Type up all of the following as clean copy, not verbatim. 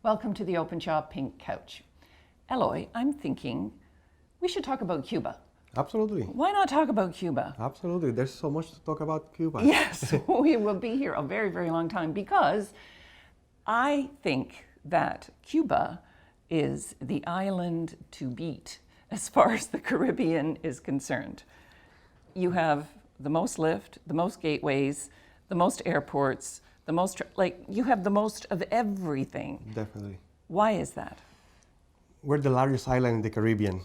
Welcome to the Open Jaw Pink Couch. Eloy, I'm thinking we should talk about Cuba. Absolutely. Why not talk about Cuba? Absolutely. There's so much to talk about Cuba. Yes, we will be here a very, very long time because I think that Cuba is the island to beat as far as the Caribbean is concerned. You have the most lift, the most gateways, the most airports, the most, you have the most of everything. Definitely. Why is that? We're the largest island in the Caribbean.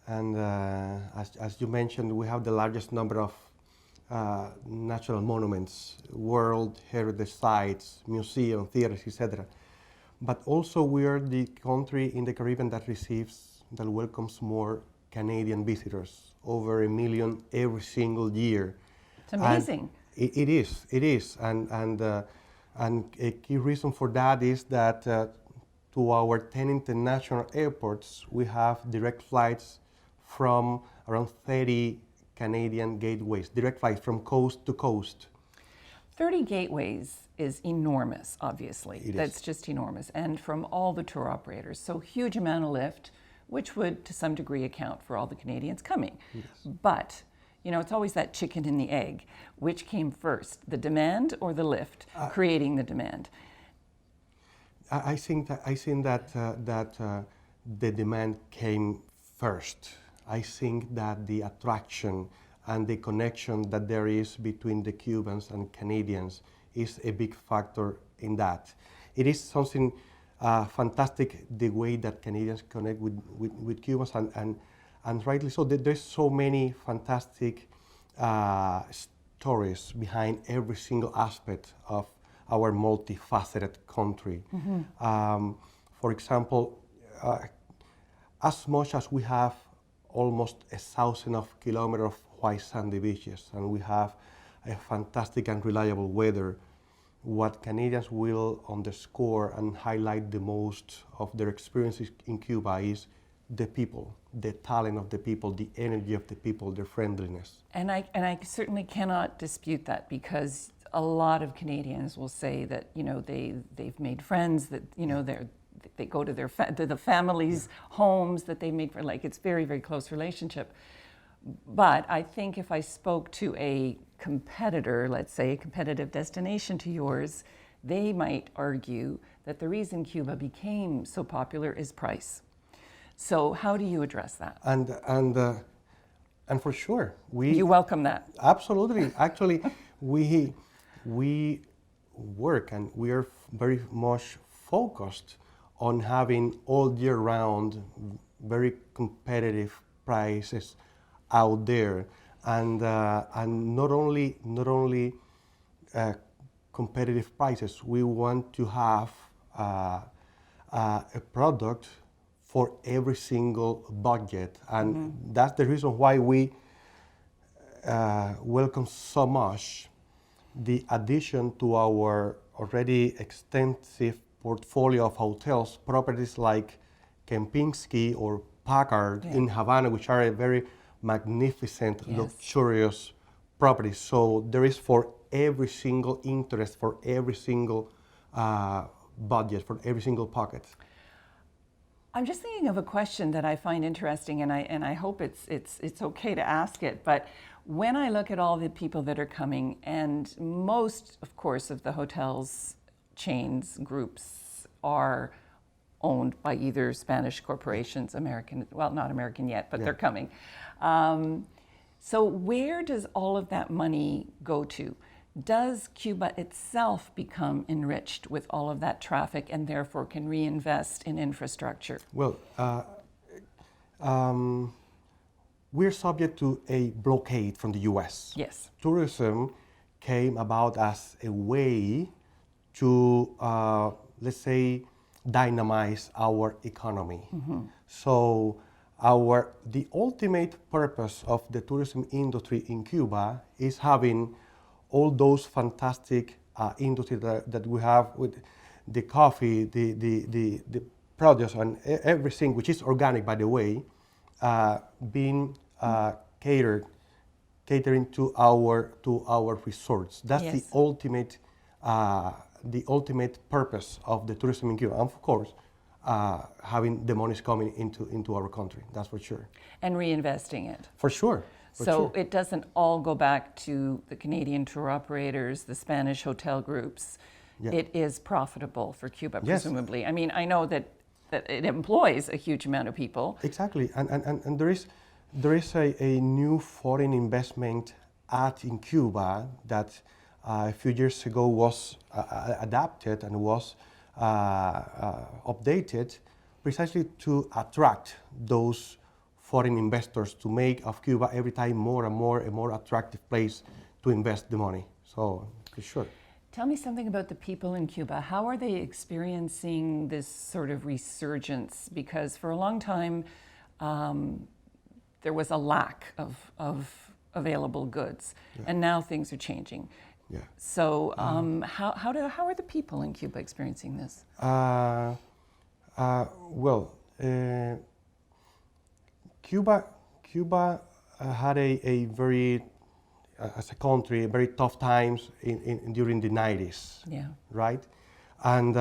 And as you mentioned, we have the largest number of natural monuments, World Heritage Sites, museums, theaters, etc. But also we are the country in the Caribbean that welcomes more Canadian visitors, over 1 million every single year. It's amazing. It is. And a key reason for that is that to our 10 international airports, we have direct flights from around 30 Canadian gateways, direct flights from coast to coast. 30 gateways is enormous, obviously. It is. That's just enormous. And from all the tour operators. So huge amount of lift, which would to some degree account for all the Canadians coming. Yes. But, you know, it's always that chicken and the egg. Which came first, the demand or the lift, creating the demand? I think that the demand came first. I think that the attraction and the connection that there is between the Cubans and Canadians is a big factor in that. It is something fantastic, the way that Canadians connect with Cubans, and rightly so. There's so many fantastic stories behind every single aspect of our multifaceted country. Mm-hmm. For example, as much as we have almost 1,000 kilometers of white sandy beaches, and we have a fantastic and reliable weather, what Canadians will underscore and highlight the most of their experiences in Cuba is the people, the talent of the people, the energy of the people, their friendliness. And I certainly cannot dispute that, because a lot of Canadians will say that, you know, they've made friends, that, you know, they go to the families' homes that they made for, it's very, very close relationship. But I think if I spoke to a competitor, let's say a competitive destination to yours, they might argue that the reason Cuba became so popular is price. So how do you address that? And for sure, you welcome that. Absolutely. Actually, we work and we are very much focused on having all year round very competitive prices out there, and not only competitive prices. We want to have a product for every single budget, and mm-hmm. that's the reason why we welcome so much the addition to our already extensive portfolio of hotels, properties like Kempinski or Packard in Havana, which are a very magnificent, luxurious properties. So there is for every single interest, for every single budget, for every single pocket. I'm just thinking of a question that I find interesting, and I hope it's okay to ask it. But when I look at all the people that are coming, and most, of course, of the hotels chains groups are owned by either Spanish corporations, American, well, not American yet, but they're coming. So where does all of that money go to? Does Cuba itself become enriched with all of that traffic and therefore can reinvest in infrastructure? Well, we're subject to a blockade from the U.S. Yes. Tourism came about as a way to, let's say, dynamize our economy. Mm-hmm. So the ultimate purpose of the tourism industry in Cuba is having all those fantastic industries that we have with the coffee, the produce, and everything, which is organic, by the way, being catering to our resorts. That's the ultimate the ultimate purpose of the tourism in Cuba. And of course, having the monies coming into our country, that's for sure. And reinvesting it. For sure. So it doesn't all go back to the Canadian tour operators, the Spanish hotel groups. Yeah. It is profitable for Cuba, Yes. presumably. I mean, I know that it employs a huge amount of people. Exactly, and there is a new foreign investment act in Cuba that a few years ago was adapted and was updated precisely to attract those foreign investors, to make of Cuba every time more and more a more attractive place to invest the money. So, for sure. Tell me something about the people in Cuba. How are they experiencing this sort of resurgence? Because for a long time, there was a lack of available goods, and now things are changing. Yeah. So how are the people in Cuba experiencing this? Cuba had a very, as a country, very tough times during the 90s. Yeah. Right, and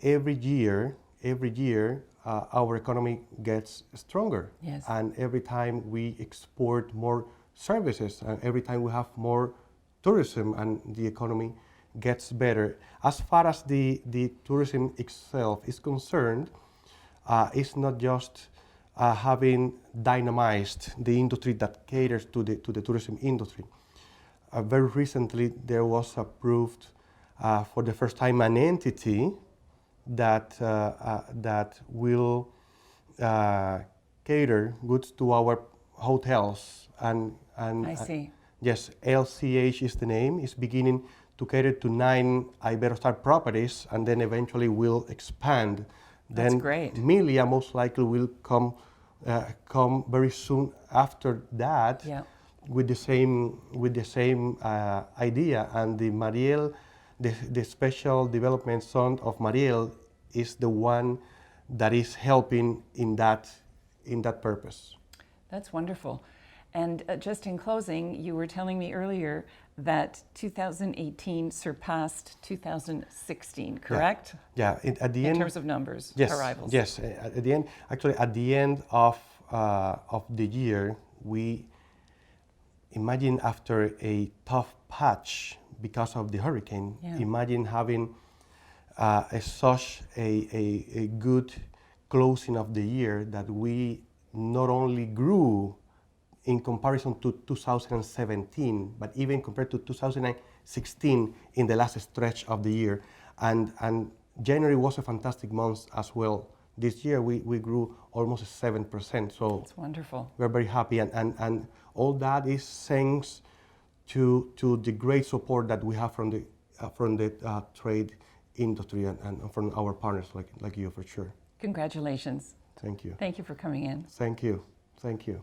every year, our economy gets stronger. Yes. And every time we export more services, and every time we have more tourism, and the economy gets better. As far as the tourism itself is concerned, it's not just having dynamized the industry that caters to the tourism industry. Very recently, there was approved for the first time an entity that will cater goods to our hotels, and I see. Yes, LCH is the name. It's beginning to cater to 9 Iberostar properties, and then eventually will expand. That's Then great. Milia most likely will come very soon after that. Yeah. With the same idea. And the Mariel, the special development zone of Mariel, is the one that is helping in that purpose. That's wonderful. And just in closing, you were telling me earlier that 2018 surpassed 2016, correct? Yeah. At the end, In terms of numbers, yes, arrivals. Yes. At the end, actually, at the end of the year, we imagine, after a tough patch because of the hurricane, Yeah. imagine having such a good closing of the year, that we not only grew in comparison to 2017, but even compared to 2016 in the last stretch of the year. And January was a fantastic month as well. This year we grew almost 7%. So That's wonderful. we're very happy, and all that is thanks to the great support that we have from the trade industry and from our partners like you, for sure. Congratulations. Thank you. Thank you for coming in. Thank you. Thank you.